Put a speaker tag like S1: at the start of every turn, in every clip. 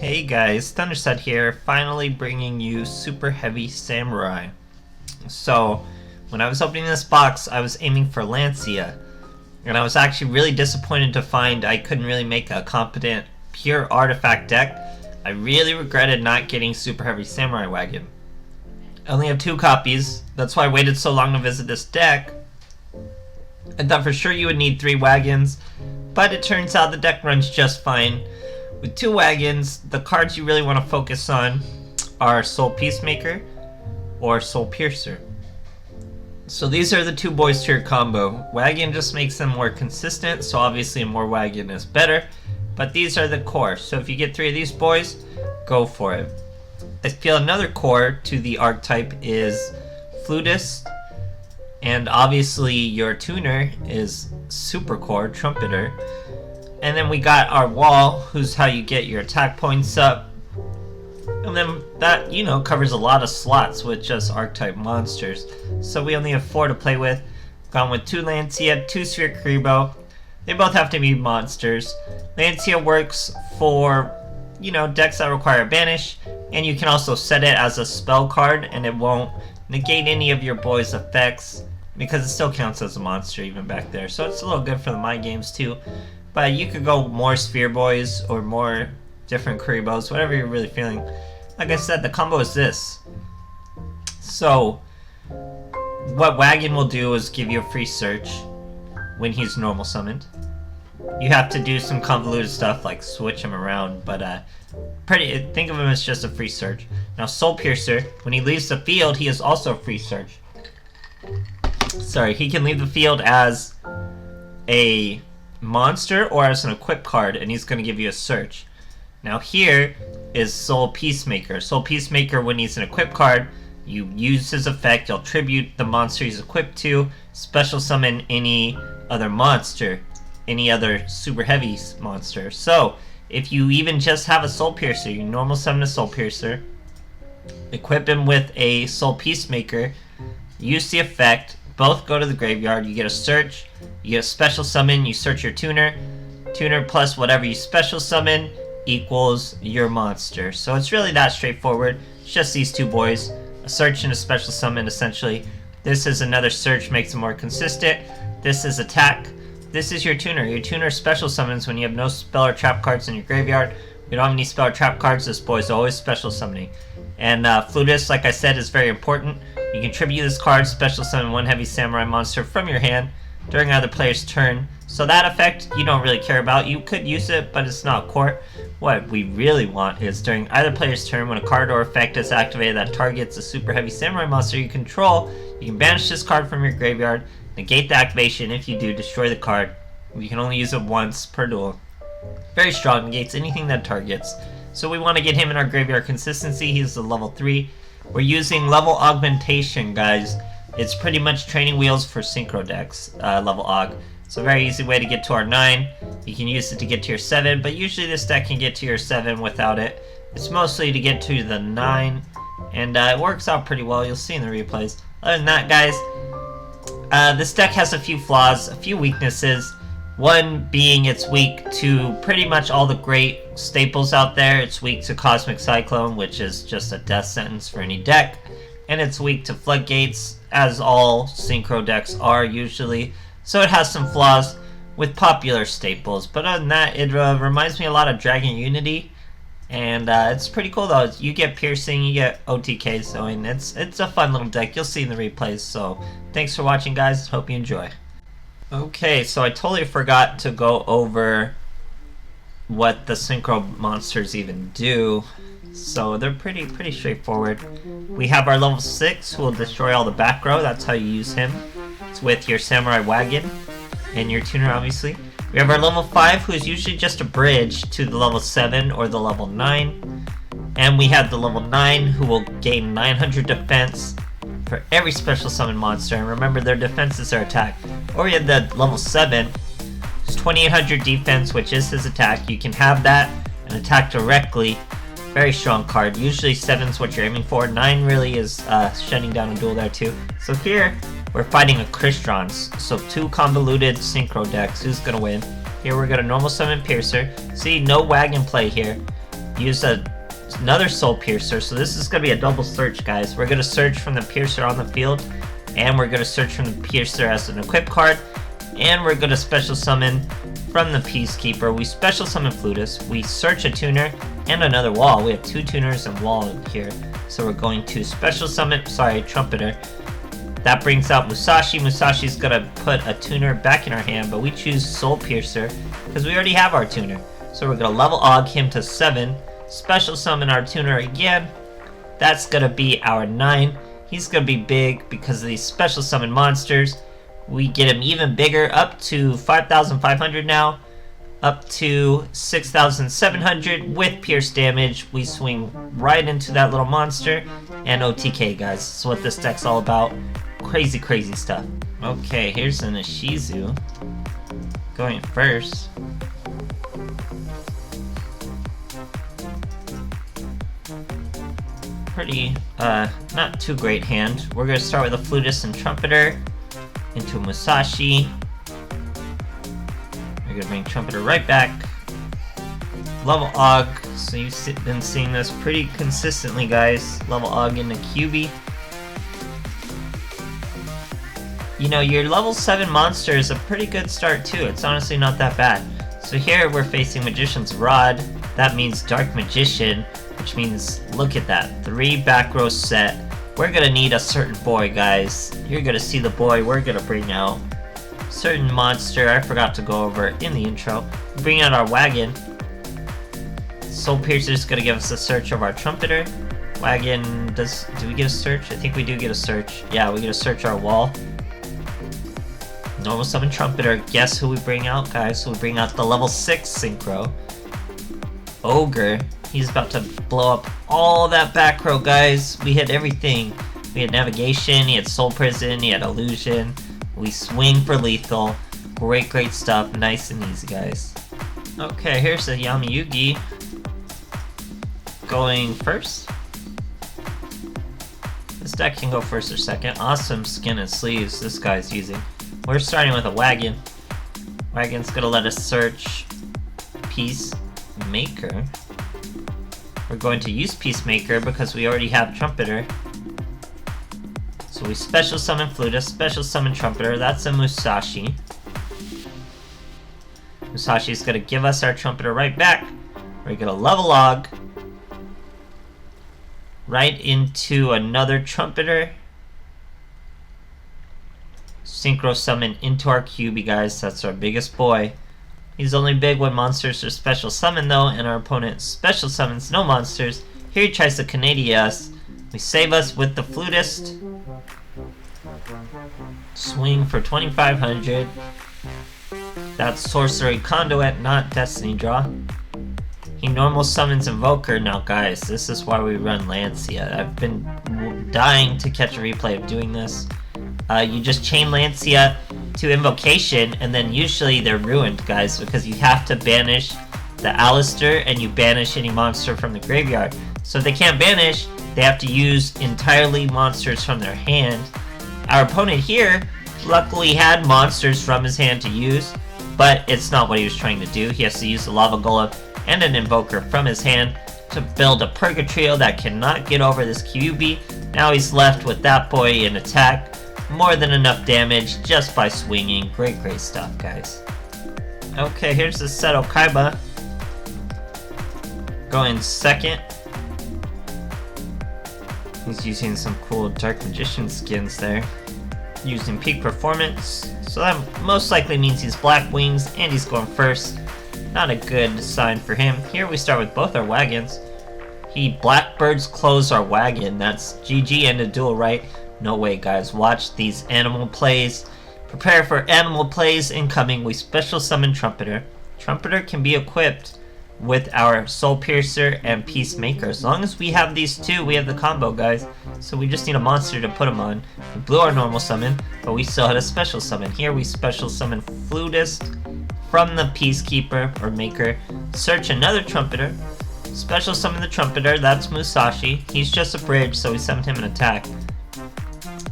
S1: Hey guys, Thunderset here, finally bringing you Super Heavy Samurai. So, when I was opening this box, I was aiming for Lancia, and I was actually really disappointed to find I couldn't really make a competent pure artifact deck. I really regretted not getting Super Heavy Samurai Wagon. I only have 2 copies, that's why I waited so long to visit this deck. I thought for sure you would need 3 wagons, but it turns out the deck runs just fine. With 2 wagons, the cards you really want to focus on are Soul Peacemaker or Soul Piercer. So these are the 2 boys to your combo. Wagon just makes them more consistent, so obviously more wagon is better, but these are the core. So if you get 3 of these boys, go for it. I feel another core to the archetype is Flutist, and obviously your tuner is Super Core, Trumpeter. And then we got our wall, who's how you get your attack points up. And then that, covers a lot of slots with just archetype monsters. So we only have 4 to play with. Gone with 2 Lancia, 2 Sphere Kuriboh. They both have to be monsters. Lancia works for, decks that require banish. And you can also set it as a spell card, and it won't negate any of your boys' effects, because it still counts as a monster even back there. So it's a little good for the mind games too. But you could go more Sphere Boys or more different Kuribohs, whatever you're really feeling. Like I said, the combo is this. So, what Wagon will do is give you a free search when he's normal summoned. You have to do some convoluted stuff like switch him around, but think of him as just a free search. Now Soul Piercer, when he leaves the field, he is also a free search. Sorry, he can leave the field as a monster or as an equip card, and he's going to give you a search. Now here is Soul Peacemaker. Soul Peacemaker, when he's an equip card, you use his effect, you'll tribute the monster he's equipped to, special summon any other monster, any other super heavy monster. So if you even just have a Soul Piercer, you normal summon a Soul Piercer, equip him with a Soul Peacemaker, use the effect, both go to the graveyard, you get a search, you get a special summon, you search your tuner, tuner plus whatever you special summon equals your monster. So it's really that straightforward. It's just these 2 boys, a search and a special summon essentially. This is another search, makes it more consistent. This is attack. This is your tuner. Your tuner special summons when you have no spell or trap cards in your graveyard. We don't have any spell or trap cards, this boy's always special summoning. And Flutist, like I said, is very important. You can tribute this card, special summon 1 heavy samurai monster from your hand during either player's turn. So that effect you don't really care about. You could use it, but it's not core. What we really want is during either player's turn, when a card or effect is activated that targets a super heavy samurai monster you control, you can banish this card from your graveyard, negate the activation. If you do, destroy the card. You can only use it once per duel. Very strong, negates anything that targets. So we want to get him in our graveyard consistency. He's the level 3. We're using level augmentation, guys. It's pretty much training wheels for synchro decks, level aug. It's a very easy way to get to our 9. You can use it to get to your 7, but usually this deck can get to your 7 without it. It's mostly to get to the 9, and it works out pretty well. You'll see in the replays. Other than that, guys, this deck has a few flaws, a few weaknesses. One being it's weak to pretty much all the great staples out there. It's weak to Cosmic Cyclone, which is just a death sentence for any deck. And it's weak to Floodgates, as all synchro decks are usually. So it has some flaws with popular staples. But other than that, it reminds me a lot of Dragunity. And it's pretty cool though. You get piercing, you get OTK, so it's a fun little deck. You'll see in the replays. So thanks for watching, guys. Hope you enjoy. Okay, so I totally forgot to go over what the synchro monsters even do. So they're pretty straightforward. We have our level 6 who will destroy all the back row. That's how you use him. It's with your Samurai Wagon and your tuner, obviously. We have our level 5 who is usually just a bridge to the level 7 or the level 9. And we have the level 9 who will gain 900 defense for every special summon monster, and remember their defense is their attack. Or we have the level 7, who's 2800 defense, which is his attack. You can have that and attack directly. Very strong card. Usually 7's what you're aiming for. 9 really is shutting down a duel there too. So here, we're fighting a Crystron. So 2 convoluted synchro decks. Who's gonna win? Here we're gonna normal summon Piercer. See, no wagon play here. use another Soul Piercer. So this is going to be a double search, guys. We're going to search from the Piercer on the field, and we're going to search from the Piercer as an equip card, and we're going to special summon from the Peacekeeper. We special summon Flutist, we search a tuner, and another wall. We have 2 tuners and wall here. So we're going to special summon, Trumpeter. That brings out Musashi. Musashi's gonna put a tuner back in our hand, but we choose Soul Piercer because we already have our tuner. So we're gonna level Og him to 7, special summon our tuner again. That's gonna be our 9. He's gonna be big because of these special summon monsters. We get him even bigger, up to 5,500 now, up to 6,700 with pierce damage. We swing right into that little monster, and OTK, guys. That's what this deck's all about. Crazy, crazy stuff. Okay, here's an Ishizu going first. Pretty, not too great hand. We're gonna start with a Flutist and Trumpeter into Musashi. We're gonna bring Trumpeter right back. Level Og, so you've been seeing this pretty consistently, guys. Level Og into QB. You know, your level 7 monster is a pretty good start too. It's honestly not that bad. So here we're facing Magician's Rod. That means Dark Magician, which means, look at that, 3 back row set. We're gonna need a certain boy, guys. You're gonna see the boy we're gonna bring out. Certain monster I forgot to go over in the intro. Bring out our wagon. Soul Piercer's gonna give us a search of our Trumpeter. Wagon, do we get a search? I think we do get a search. Yeah, we get to search our wall. Normal summon Trumpeter. Guess who we bring out, guys? We bring out the level 6 Synchro. Ogre. He's about to blow up all that back row, guys. We hit everything. We had Navigation, he had Soul Prison, he had Illusion. We swing for lethal. Great, great stuff. Nice and easy, guys. Okay, here's the Yamayugi going first. This deck can go first or second. Awesome skin and sleeves this guy's using. We're starting with a Wagon. Wagon's gonna let us search Peacemaker. We're going to use Peacemaker because we already have Trumpeter. So we special summon Flutist, special summon Trumpeter. That's a Musashi. Musashi's gonna give us our Trumpeter right back. We're gonna level Og right into another Trumpeter. Synchro summon into our QB, guys. That's our biggest boy. He's only big when monsters are special summon though, and our opponent special summons no monsters. Here he tries to Canadian us. We save us with the Flutist. Swing for 2,500. That's Sorcery Conduit, not Destiny Draw. He normal summons Invoker. Now guys, this is why we run Lancia. I've been dying to catch a replay of doing this. You just chain Lancia to Invocation, and then usually they're ruined, guys, because you have to banish the Alistair and you banish any monster from the graveyard. So if they can't banish, they have to use entirely monsters from their hand. Our opponent here luckily had monsters from his hand to use, but it's not what he was trying to do. He has to use the Lava Golem and an Invoker from his hand to build a Purgatrio that cannot get over this QB. Now he's left with that boy in attack. More than enough damage just by swinging. Great, great stuff, guys. Okay, here's the Seto Kaiba going second. He's using some cool Dark Magician skins there. Using peak performance. So that most likely means he's Black Wings and he's going first. Not a good sign for him. Here we start with both our wagons. He Blackbirds close our wagon. That's GG and a duel, right? No way, guys. Watch these animal plays. Prepare for animal plays incoming. We special summon Trumpeter. Trumpeter can be equipped with our Soul Piercer and Peacemaker. As long as we have these two, we have the combo, guys. So we just need a monster to put them on. We blew our normal summon, but we still had a special summon. Here we special summon Flutist from the Peacekeeper or Maker. Search another Trumpeter. Special summon the Trumpeter. That's Musashi. He's just a bridge, so we summoned him an attack.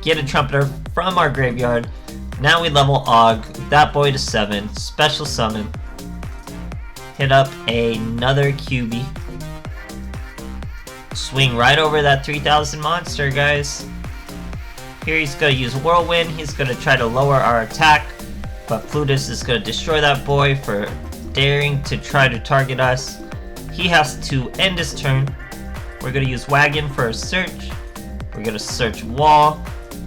S1: Get a Trumpeter from our graveyard. Now we level Og, that boy to 7, special summon. Hit up another QB. Swing right over that 3000 monster, guys. Here he's going to use Whirlwind. He's going to try to lower our attack, but Plutus is going to destroy that boy for daring to try to target us. He has to end his turn. We're going to use Wagon for a search. We're going to search Wall.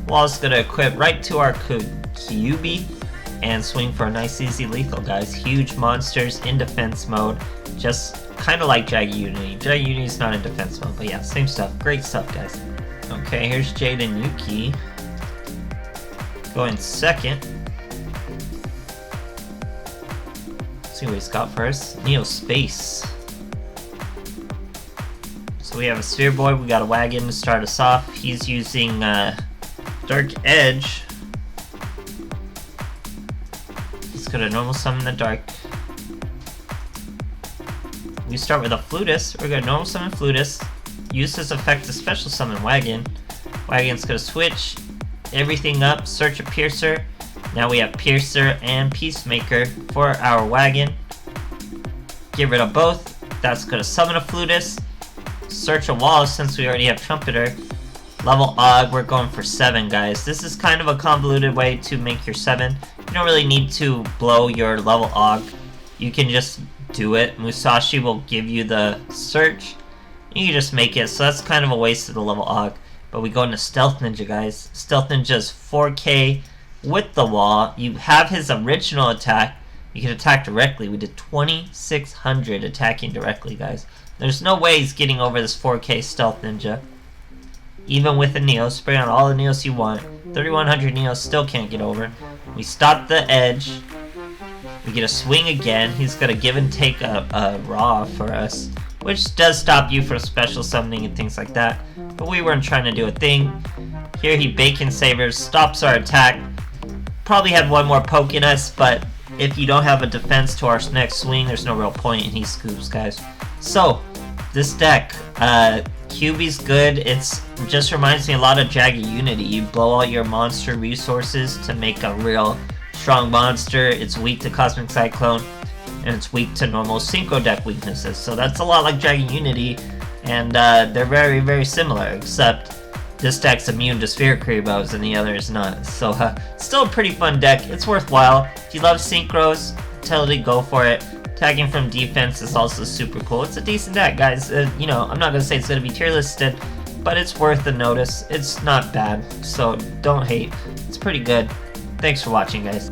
S1: Wall's going to equip right to our Kyubi and swing for a nice easy lethal, guys. Huge monsters in defense mode, just kind of like Dragunity. Dragunity's not in defense mode, but yeah, same stuff. Great stuff, guys. Okay, here's Jade and Yuki. Going second. Let's see what he's got for us. Neo Space. So we have a Sphere Boy, we got a Wagon to start us off. He's using Dark Edge. He's gonna normal summon the Dark. We start with a Flutus. We're gonna normal summon Flutus. Use his effect to special summon Wagon. Wagon's gonna switch everything up, search a Piercer. Now we have Piercer and Peacemaker for our Wagon. Get rid of both. That's gonna summon a Flutus. Search a Wall since we already have Trumpeter. Level Og, we're going for 7, guys. This is kind of a convoluted way to make your 7. You don't really need to blow your level Og. You can just do it. Musashi will give you the search. You can just make it, so that's kind of a waste of the level Og. But we go into Stealth Ninja, guys. Stealth Ninja's 4K with the Wall. You have his original attack. You can attack directly. We did 2600 attacking directly, guys. There's no way he's getting over this 4K Stealth Ninja. Even with a Neo, spray on all the Neos you want. 3100 Neos still can't get over. We stop the edge. We get a swing again. He's gonna give and take a Raw for us, which does stop you from special summoning and things like that. But we weren't trying to do a thing. Here he Bacon Sabers, stops our attack. Probably had one more poke in us, but if you don't have a defense to our next swing, there's no real point, and he scoops, guys. So, this deck, QB's good. It's just reminds me a lot of Dragunity. You blow all your monster resources to make a real strong monster. It's weak to Cosmic Cyclone, and it's weak to normal Synchro deck weaknesses. So that's a lot like Dragunity, and they're very, very similar, except this deck's immune to Sphere Creebos and the other is not. So still a pretty fun deck. It's worthwhile. If you love Synchros, totally go for it. Tagging from defense is also super cool. It's a decent deck, guys. You know, I'm not going to say it's going to be tier listed, but it's worth the notice. It's not bad, so don't hate. It's pretty good. Thanks for watching, guys.